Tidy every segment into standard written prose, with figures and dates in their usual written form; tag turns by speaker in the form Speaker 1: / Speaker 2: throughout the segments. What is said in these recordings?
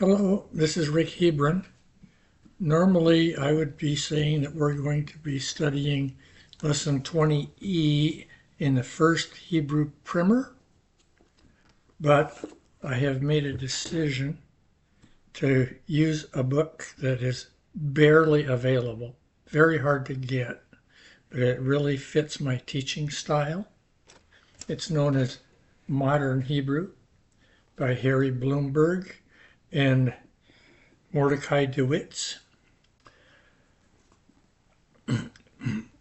Speaker 1: Hello, this is Rick Hebron. Normally, I would be saying that we're going to be studying Lesson 20E in the first Hebrew primer, but I have made a decision to use a book that is barely available, very hard to get, but it really fits my teaching style. It's known as Modern Hebrew by Harry Bloomberg and Mordecai DeWitt's.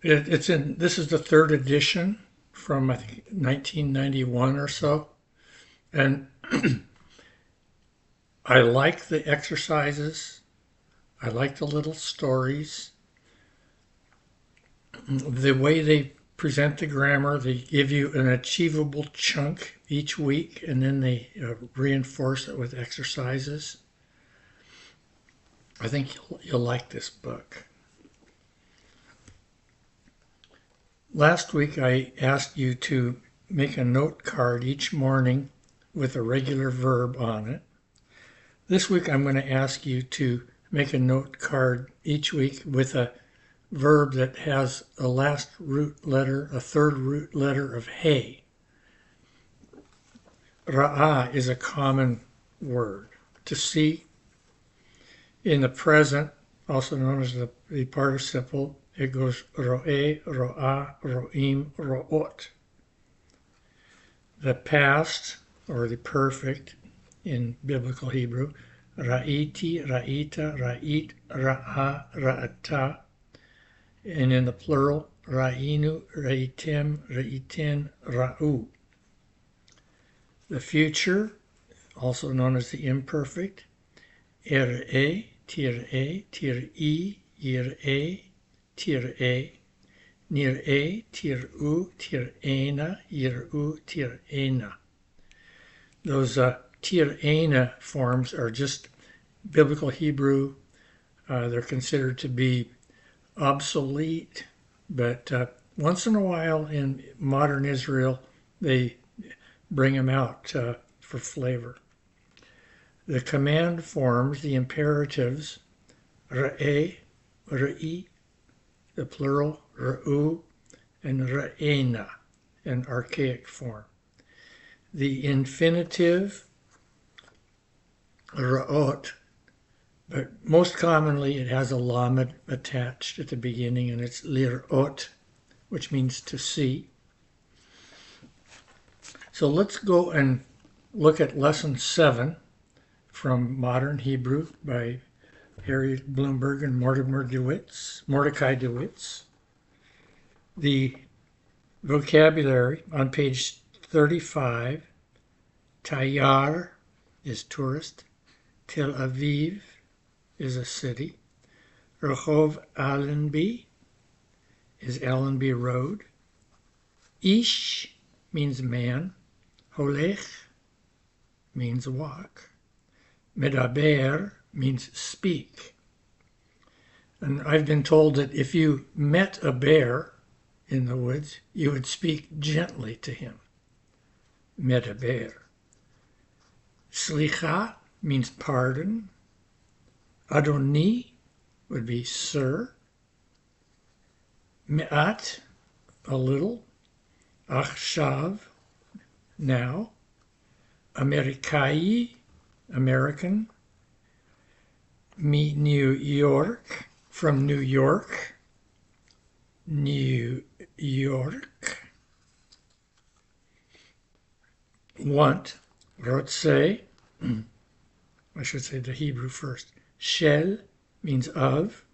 Speaker 1: This is the third edition from I think 1991 or so, and I like the exercises. I like the little stories. The way they present the grammar, they give you an achievable chunk each week, and then they reinforce it with exercises. I think you'll like this book. Last week I asked you to make a note card each morning with a regular verb on it. This week I'm going to ask you to make a note card each week with a verb that has a last root letter, a third root letter of hey. Ra'ah is a common word. To see. In the present, also known as the participle, it goes ro'eh, ro'ah, ro'im, ro'ot. The past, or the perfect, in biblical Hebrew, ra'iti, ra'ita, ra'it, ra'ah, ra'ata. And in the plural, ra'inu, ra'item, ra'iten, ra'u. The future, also known as the imperfect, er'eh, tir'eh, tir'i, yir'eh, tir'eh, nir'eh, tir'u, tir'ena, yir'u, tir'ena. Those tir'ena forms are just biblical Hebrew. They're considered to be obsolete, but once in a while in modern Israel, they bring them out for flavor. The command forms, the imperatives, ra'eh, ra'i, the plural, ra'u, and ra'ena, an archaic form. The infinitive, ra'ot, but most commonly it has a lamed attached at the beginning, and it's lir'ot, which means to see. So let's go and look at Lesson 7 from Modern Hebrew by Harry Bloomberg and Mordecai DeWitt's. The vocabulary on page 35, Tayar is tourist, Tel Aviv is a city, Rehov Allenby is Allenby Road, Ish means man, Holech means walk, Medaber means speak. And I've been told that if you met a bear in the woods, you would speak gently to him. Medaber. Slicha means pardon. Adoni would be sir. Me'at, a little. Achshav, now. Amerikai, American. Me New York, from New York. New York. Want, Rotse, I should say the Hebrew first. Shel means of.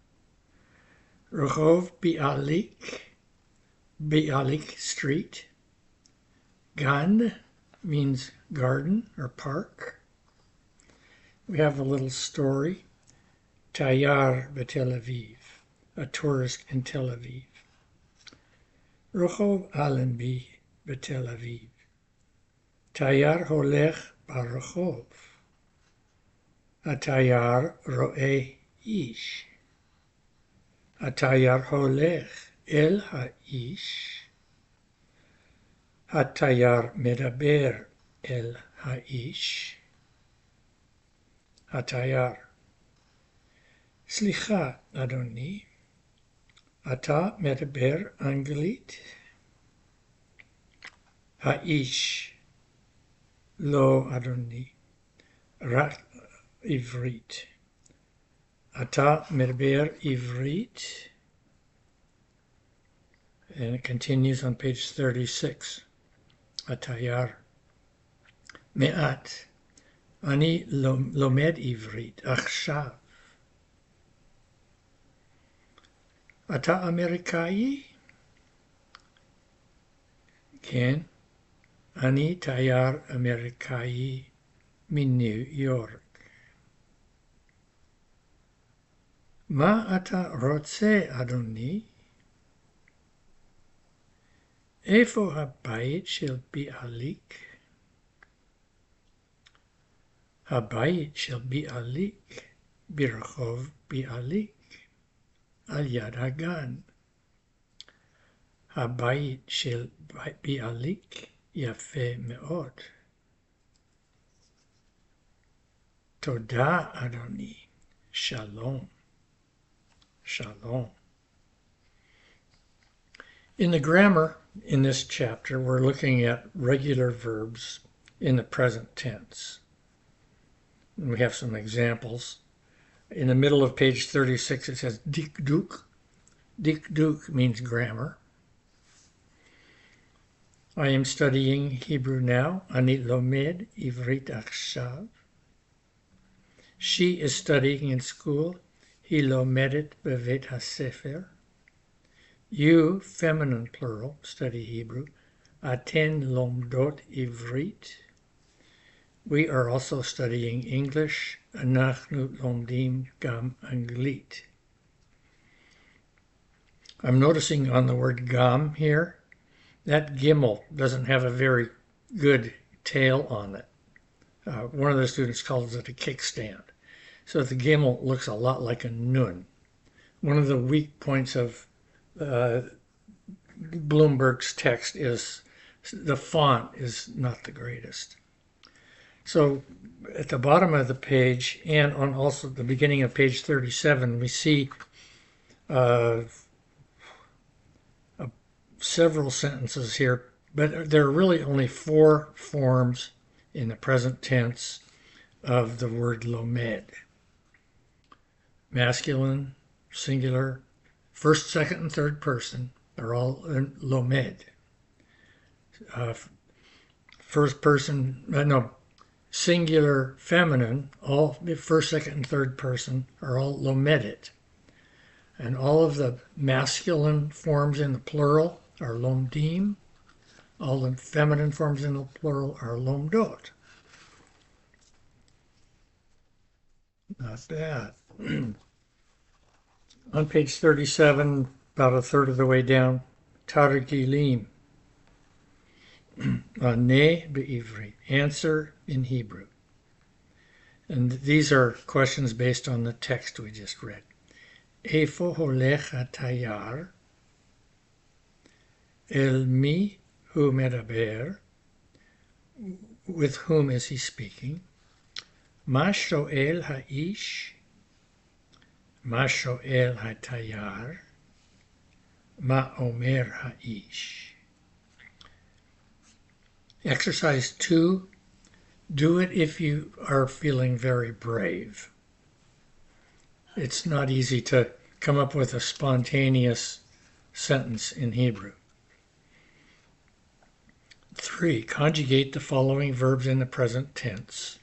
Speaker 1: Rehov Bialik, Bialik street. Gan means garden or park. We have a little story. Tayar beTel Aviv, a tourist in Tel Aviv. Rehov Allenby beTel Aviv. Tayar holech barehov. Atayar ro'eh ish. Atayar holech el ha'ish. Atayar medaber el ha'ish. התייר. סליחה, אדוני, אתה מדבר אנגלית? האיש, לא, אדוני, רק עברית. אתה מדבר עברית? And it continues on page 36. התייר. מעט. אני לומד עברית עכשיו. אתה אמריקאי? כן. אני תייר אמריקאי מניו יורק. מה אתה רוצה, אדוני? איפה הבית של ביאליק? הבית של ביאליק ברחוב ביאליק, על יד הגן. הבית של ביאליק יפה מאוד. תודה, אדוני. Shalom. Shalom. In the grammar in this chapter, we're looking at regular verbs in the present tense. And we have some examples. In the middle of page 36, it says dikduk. Dikduk means grammar. I am studying Hebrew now. Ani lomed ivrit achshav. She is studying in school. Hi lomedet bevet hasefer. You, feminine plural, study Hebrew. Aten lomdot ivrit. We are also studying English. Anachnu lomdim gam anglit. I'm noticing on the word gam here, that gimel doesn't have a very good tail on it. One of the students calls it a kickstand. So the gimel looks a lot like a nun. One of the weak points of Bloomberg's text is the font is not the greatest. So at the bottom of the page and on also the beginning of page 37, we see several sentences here, but there are really only 4 forms in the present tense of the word lomed. Masculine, singular, first, second, and third person are all lomed. First person, singular, feminine, all the first, second, and third person are all lomedit. And all of the masculine forms in the plural are lomdim. All the feminine forms in the plural are lomdot. Not bad. On page 37, about a third of the way down, Targilim. Ne be'ivri. Answer in Hebrew. And these are questions based on the text we just read. Efo holech hatayar? El mi hu medaber? With whom is he speaking? Ma shoel ha'ish? Ma shoel hatayar? Ma omer ha'ish? Exercise 2. Do it if you are feeling very brave. It's not easy to come up with a spontaneous sentence in Hebrew. 3. Conjugate the following verbs in the present tense.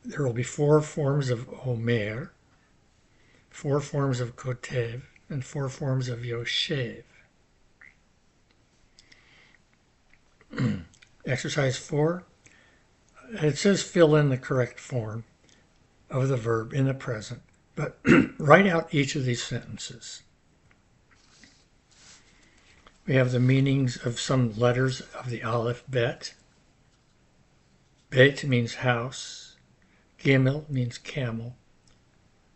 Speaker 1: There will be 4 forms of omer, 4 forms of kotev, and 4 forms of yoshev. Exercise 4. It says fill in the correct form of the verb in the present, but write out each of these sentences. We have the meanings of some letters of the Aleph Bet. Bet means house. Gimel means camel.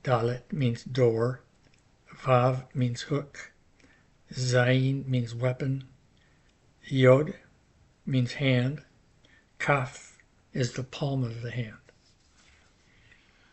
Speaker 1: Dalet means door. Vav means hook. Zayin means weapon. Yod means hand. Kaf is the palm of the hand.